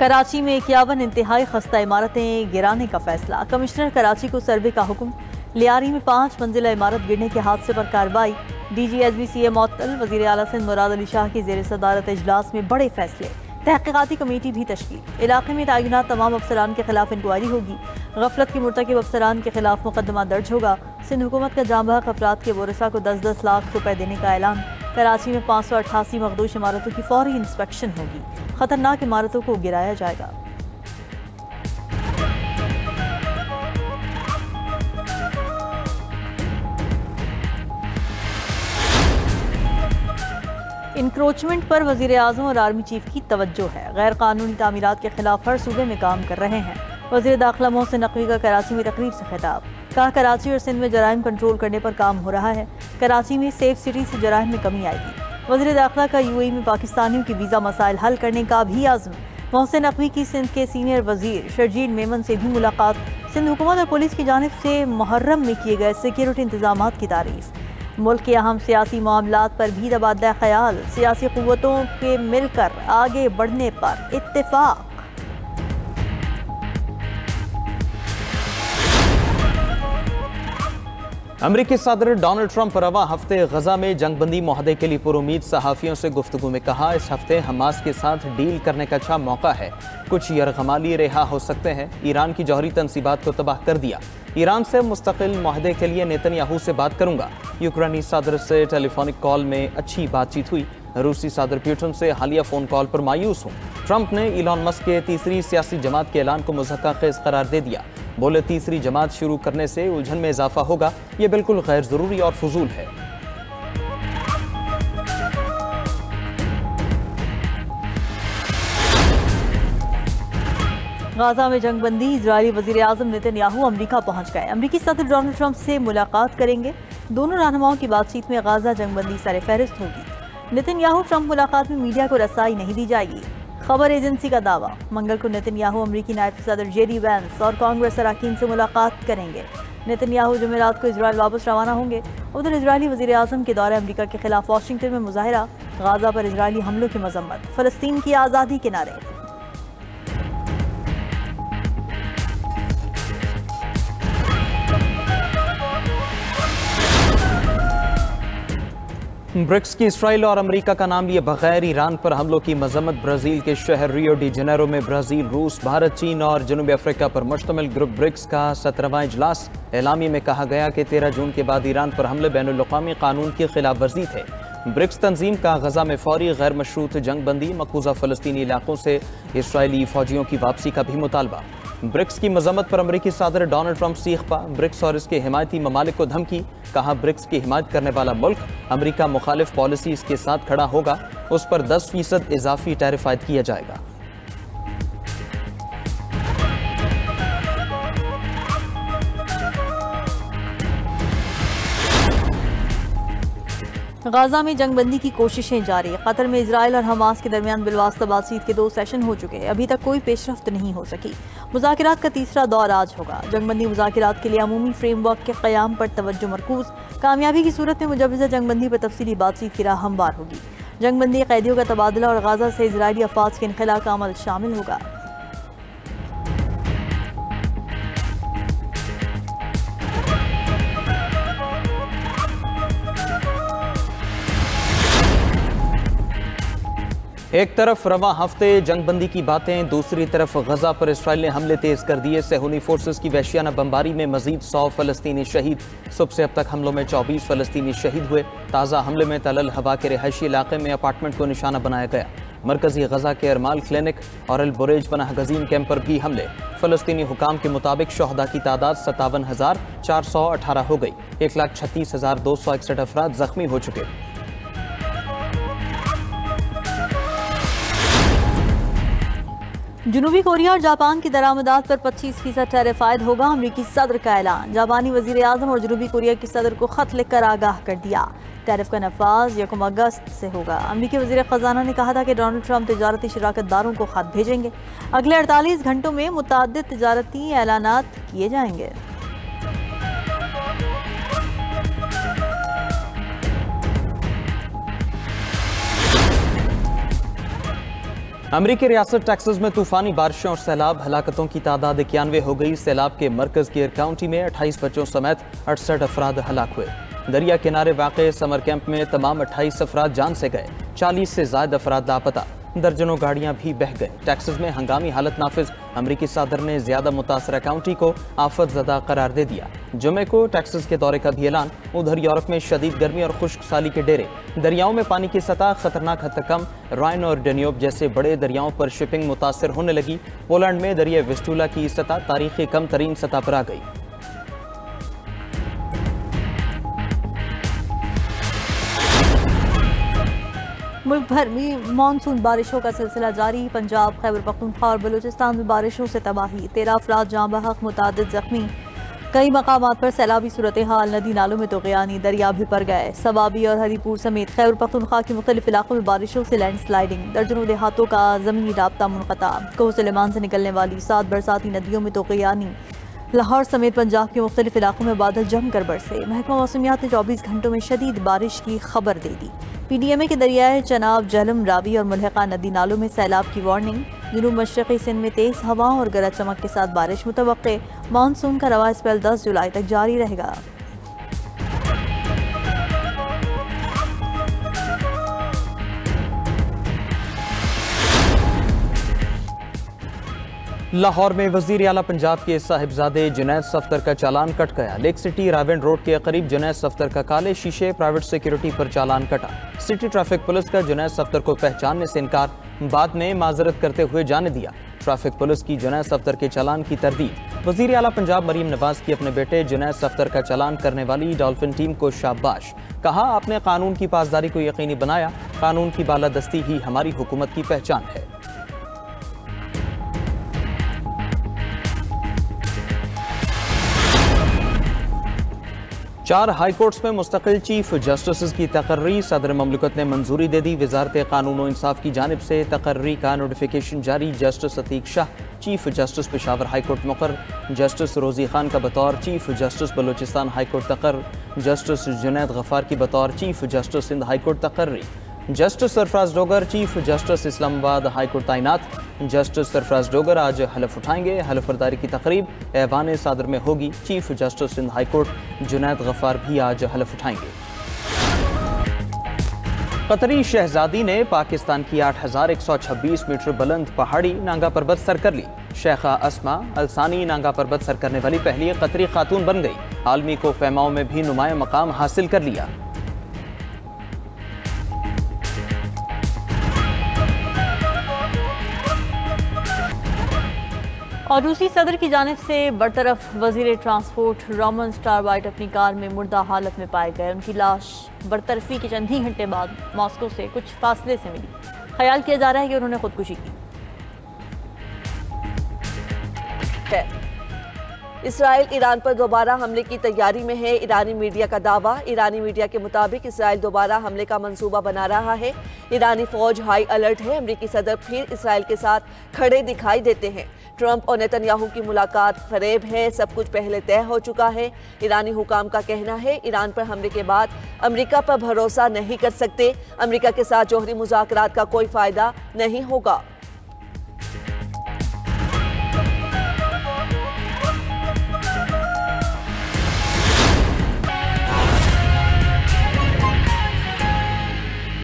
कराची में 51 इंतहाई खस्ता इमारतें गिराने का फैसला। कमिश्नर कराची को सर्वे का हुक्म। लियारी में 5 मंजिला इमारत गिरने के हादसे पर कार्रवाई। DGSBCA मुअत्तल। वज़ीर आला सिंध मुराद अली शाह की ज़ेर सदारत इजलास में बड़े फैसले। तहक़ीक़ाती कमेटी भी तश्कील। इलाके में तैनात तमाम अफसरान के खिलाफ इंक्वायरी होगी। गफलत के मुर्तकिब अफसरान के खिलाफ मुकदमा दर्ज होगा। सिंध हुकूमत का जाम बहक अफराद के वरिसा को 10-10 लाख रुपए देने का ऐलान। कराची में 588 मखदूश इमारतों की फौरी इंस्पेक्शन होगी। खतरनाक इमारतों को गिराया जाएगा। इंक्रोचमेंट पर वज़ीर आज़म और आर्मी चीफ की तवज्जो है। गैर कानूनी तामीरात के खिलाफ हर सूबे में काम कर रहे हैं। वज़ीर दाखिला मोहसिन नकवी का कराची में तकरीब से खिताब। कहा, कराची और सिंध में जराइम कंट्रोल करने पर काम हो रहा है। कराची में सेफ सिटी से जराइम में कमी आएगी। वज़ीर दाखिला का UAE में पाकिस्तानियों की वीज़ा मसाइल हल करने का भी आज़म। मोहसिन नकवी की सिंध के सीनियर वज़ीर शर्जील मेमन से भी मुलाकात। सिंध हुकूमत और पुलिस की जानिब से मुहर्रम में किए गए सिक्योरिटी इंतजामात की तारीफ। मुल्क के अहम सियासी मामलात पर भी तबादला ख्याल। सियासी क़ुव्वतों के मिलकर आगे बढ़ने पर इत्तेफाक। अमरीकी सदर डोनाल्ड ट्रंप रवा हफ्ते गजा में जंगबंदी मुआहदे के लिए पुरुमीद सहाफ़ियों से गुफ्तगू में कहा, इस हफ्ते हमास के साथ डील करने का अच्छा मौका है। कुछ यरगमाली रिहा हो सकते हैं। ईरान की जौहरी तनसीबात को तबाह कर दिया। ईरान से मुस्तकिल मुआहदे के लिए नेतन्याहू से बात करूंगा। यूक्रेनी सदर से टेलीफोनिक कॉल में अच्छी बातचीत हुई। रूसी सदर पुतिन से हालिया फ़ोन कॉल पर मायूस हूँ। ट्रंप ने इलॉन मस्क के तीसरी सियासी जमात के ऐलान को मुज़क्का खेज़ करार दे दिया। बोले, तीसरी जमात शुरू करने से उलझन में इजाफा होगा। ये बिल्कुल गैर ज़रूरी और फजूल है। गाजा में जंगबंदी। इजरायली वज़ीर आज़म नेतन्याहू अमरीका पहुंच गए। अमरीकी सदर डोनाल्ड ट्रंप से मुलाकात करेंगे। दोनों रहनुमाओं की बातचीत में गाजा जंगबंदी सरफहरिस्त होगी। नेतन्याहू ट्रंप मुलाकात में मीडिया को रसाई नहीं दी जाएगी। खबर एजेंसी का दावा। मंगल को नेतन्याहू अमरीकी नायब सदर JD वैंस और कांग्रेस अरकान से मुलाकात करेंगे। नेतन्याहू जुमेरात को इजराइल वापस रवाना होंगे। उधर इजरायली वज़ीर आज़म के दौरे अमरीका के खिलाफ वाशिंगटन में मुजाहरा। गाजा पर इजरायली हमलों की मजम्मत। फ़लस्तीन की आज़ादी के नारे। ब्रिक्स की इसराइल और अमेरिका का नाम लिए बगैर ईरान पर हमलों की मजम्मत। ब्राज़ील के शहर रियो डी जेनेरो में ब्राज़ील, रूस, भारत, चीन और जनूबी अफ्रीका पर मुश्तमिल ग्रुप ब्रिक्स का 17वां इजलास। एलामी में कहा गया कि 13 जून के बाद ईरान पर हमले बैनुल-अक़वामी कानून की खिलाफ वर्जी थे। ब्रिक्स तंजीम का गजा में फौरी गैर मशरूत जंग बंदी, मकबूजा फ़लस्तीनी इलाकों से इसराइली फ़ौजियों की वापसी का भी मुतालबा। ब्रिक्स की मजम्मत पर अमरीकी सदर डोनाल्ड ट्रंप सीख पा। ब्रिक्स और इसके हिमायती ममालिक को धमकी। कहा, ब्रिक्स की हिमायत करने वाला मुल्क अमरीका मुखालिफ पॉलिसी इसके साथ खड़ा होगा। उस पर 10% इजाफी टैरिफ आयद किया जाएगा। गाजा में जंगबंदी की कोशिशें जारी। कतर में इजराइल और हमास के दरमियान बिलवास्ता बातचीत के 2 सेशन हो चुके हैं। अभी तक कोई पेशरफ्त नहीं हो सकी। मुज़ाकिरात का तीसरा दौर आज होगा। जंगबंदी मुज़ाकिरात के लिए अमूमी फ्रेमवर्क के क़याम पर तवज्जो मरकूज। कामयाबी की सूरत में मुजव्वज़ा जंगबंदी पर तफसीली बातचीत की राह हमवार होगी। जंगबंदी, कैदियों का तबादला और गाजा से इजरायली अफवाज के इनखला का अमल शामिल होगा। एक तरफ रवा हफ्ते जंगबंदी की बातें, दूसरी तरफ गजा पर इसराइल ने हमले तेज कर दिए। सेहूनी फोर्सेस की वहशियाना बमबारी में मजीद 100 फ़लस्तीनी शहीद। सुबह से अब तक हमलों में 24 फ़लस्तीनी शहीद हुए। ताज़ा हमले में तलल हवा के रिहायशी इलाके में अपार्टमेंट को निशाना बनाया गया। मरकजी गजा के अरमाल क्लिनिक और अल बुरेज पनाह गजीन कैंप पर भी हमले। फ़लस्तीनी हुकाम के मुताबिक शहदा की तादाद 57,418 हो गई। 1,36,261 अफराद जख्मी हो चुके। जनूबी कोरिया और जापान की दरामदात पर 25% टैरिफ आयद होगा। अमरीकी सदर का ऐलान। जापानी वज़ीर आज़म और जनूबी कोरिया के सदर को खत लिखकर आगाह कर दिया। टैरिफ का नफाज 1 अगस्त से होगा। अमरीकी वज़ीर ख़जाना ने कहा था कि डोनाल्ड ट्रंप तिजारती शराकतदारों को खत भेजेंगे। अगले 48 घंटों में मुतअद्दिद तिजारती ऐलानात किए जाएंगे। अमरीकी रियासत टेक्सास में तूफानी बारिशों और सैलाब, हलाकतों की तादाद 91 हो गई। सैलाब के मरकज केयर काउंटी में 28 बच्चों समेत 68 अफराद हलाक हुए। दरिया किनारे वाक़े समर कैंप में तमाम 28 अफराद जान से गए, 40 से ज्यादा अफराद लापता, दर्जनों गाड़ियां भी बह गए। टेक्सास में हंगामी हालत नाफिज, अमरीकी सदर ने ज्यादा मुतासरा काउंटी को आफत ज़दा करार दे दिया। जुमे को टेक्सास के दौरे का भी ऐलान। उधर यूरोप में शदीद गर्मी और खुश्क साली के डेरे, दरियाओं में पानी की सतह खतरनाक हद तक कम। राइन और डेन्यूब जैसे बड़े दरियाओं पर शिपिंग मुतासर होने लगी। पोलैंड में दरिया विस्टुला की सतह तारीखी कम तरीन सतह पर आ गई। मुल्क भर में मानसून बारिशों का सिलसिला जारी। पंजाब, खैबर पख्तूनख्वा और बलूचिस्तान में बारिशों से तबाही, 13 अफराद जाँ बहक, मुतादिद जख्मी। कई मकामात पर सैलाबी सूरत हाल, नदी नालों में तुग़यानी, दरिया भी भर गए। सवाबी और हरीपुर समेत खैबर पख्तूनख्वा के मुख्तलिफ इलाकों में बारिशों से लैंड स्लाइडिंग, दर्जनों देहातों का ज़मीनी राब्ता मुनक़ता। कोह सुलेमान से निकलने वाली 7 बरसाती नदियों में तुग़यानी। लाहौर समेत पंजाब के मुख्तलिफ इलाकों में बादल जमकर बरसे। महकमा मौसमियात ने 24 घंटों में शदीद बारिश की खबर दे दी। PDMA के दरियाए चनाब, झेलम, रावी और मुल्हिका नदी नालों में सैलाब की वार्निंग। जनूब मशरक़ी सिंध में तेज़ हवाओं और गरज चमक के साथ बारिश मुतवक्के। मानसून का रवा स्पेल 10 जुलाई तक जारी रहेगा। लाहौर में वज़ीर आला पंजाब के साहिबजादे जुनैद सफ्तर का चालान कट गया। लेक सिटी रावेन रोड के करीब जुनैद सफ्तर का काले शीशे प्राइवेट सिक्योरिटी पर चालान कटा। सिटी ट्रैफिक पुलिस का जुनैद सफ्तर को पहचानने से इनकार, बाद में माजरत करते हुए जाने दिया। ट्रैफिक पुलिस की जुनैद सफ्तर के चालान की तरदीद। वज़ीर आला पंजाब मरीम नवाज की अपने बेटे जुनैद सफ्तर का चालान करने वाली डॉल्फिन टीम को शाबाश, कहा आपने कानून की पासदारी को यकीनी बनाया। कानून की बालादस्ती ही हमारी हुकूमत की पहचान है। चार हाई कोर्ट्स में मुस्तकिल चीफ जस्टिस की तकर्री, सदर ममलकत ने मंजूरी दे दी। वजारत कानून और इंसाफ की जानिब से तकर्री का नोटिफिकेशन जारी। Justice Atiq Shah chief justice Peshawar high court मुकर्रर। जस्टिस रोजी खान का बतौर chief justice Balochistan high court तकर्र। जस्टिस जुनैद गफ्फार की बतौर chief justice Sindh high court तकर्री। Justice Sarfaraz Dogar chief justice Islamabad high court तैनात। जस्टिस सरफराज डोगर आज हलफ उठाएंगे। हलफ बर्दारी की तकरीब ऐवान सादर में होगी। Chief justice Sindh high court Junaid Ghaffar भी आज हलफ उठाएंगे। कतरी शहजादी ने पाकिस्तान की 8126 मीटर बुलंद पहाड़ी नांगा पर्वत सर कर ली। शेखा अस्मा अलसानी नांगा पर्वत सर करने वाली पहली कतरी खातून बन गई। आलमी को पैमाओं में भी नुमाया मकाम हासिल कर लिया। और रूसी सदर की जानिब से बरतरफ वजीर ट्रांसपोर्ट रोमन स्टारबाइट अपनी कार में मुर्दा हालत में पाए गए। उनकी लाश बरतरफी के चंद ही घंटे बाद मॉस्को से कुछ फासले से मिली। ख्याल किया जा रहा है कि उन्होंने खुदकुशी की। इसराइल ईरान पर दोबारा हमले की तैयारी में है। ईरानी मीडिया का दावा। ईरानी मीडिया के मुताबिक इसराइल दोबारा हमले का मंसूबा बना रहा है। ईरानी फौज हाई अलर्ट है। अमेरिकी सदर फिर इसराइल के साथ खड़े दिखाई देते हैं। ट्रंप और नेतन्याहू की मुलाकात फरेब है। सब कुछ पहले तय हो चुका है। ईरानी हुकाम का कहना है ईरान पर हमले के बाद अमेरिका पर भरोसा नहीं कर सकते। अमेरिका के साथ जौहरी मुज़ाकरात का कोई फायदा नहीं होगा।